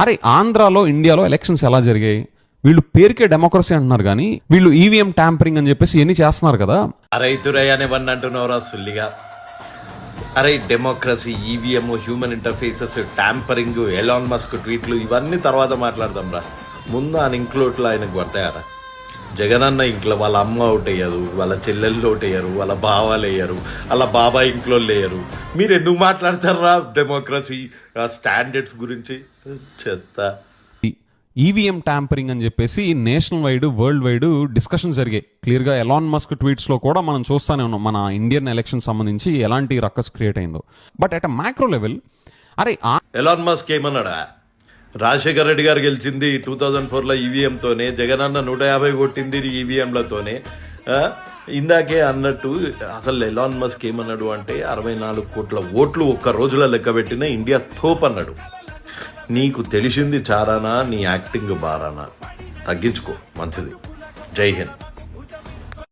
అరే ఆంధ్రాలో ఇండియాలో ఎలక్షన్స్ ఎలా జరిగాయి? వీళ్ళు పేరుకే డెమోక్రసీ అంటున్నారు కానీ వీళ్ళు ఈవీఎం ట్యాంపరింగ్ అని చెప్పేసి ఎన్ని చేస్తున్నారు కదా. అరైతురయ్యనివన్నీ అంటున్నావురా సుల్లిగా. అరే democracy, EVM, human interfaces, tampering, Elon Musk ట్వీట్లు ఇవన్నీ తర్వాత మాట్లాడదాం రా. ముందు ఆయన ఇంక్లోట్లో ఆయనకు పడతాయారా? జగనన్న ఇంట్లో వాళ్ళ అమ్మ అవుట్ అయ్యారు, వాళ్ళ చెల్లెళ్ళు అవుట్ అయ్యారు, వాళ్ళ బావాలు అయ్యారు, వాళ్ళ బాబాయ్ ఇంట్లో లేరు. మీరు ఎందుకు మాట్లాడతారా డెమోక్రసీ స్టాండర్డ్స్ గురించి? చెత్త. ఈవీఎం ట్యాంపరింగ్ అని చెప్పేసి national wide, world wide discussion జరిగాయి. క్లియర్గా ఎలాన్ మస్క్ ట్వీట్స్లో కూడా మనం చూస్తూనే ఉన్నాం మన ఇండియన్ ఎలక్షన్ సంబంధించి ఎలాంటి రక్కస్ క్రియేట్ అయిందో. But at a macro level అరే ఎలాన్ మస్క్ ఏమన్నాడా? రాజశేఖర రెడ్డి గారు గెలిచింది 2004లో ఈవీఎంతోనే, జగనన్న 150 కొట్టింది ఈవీఎంలతోనే. ఇందాకే అన్నట్టు అసలు ఎలాన్ మస్క్ ఏమన్నాడు అంటే 64 కోట్ల ఓట్లు ఒక్క రోజులో లెక్క పెట్టిన ఇండియా తోపు అన్నాడు. నీకు తెలిసింది చారానా, నీ యాక్టింగ్ బారానా? తగ్గించుకో, మంచిది. జై హింద్.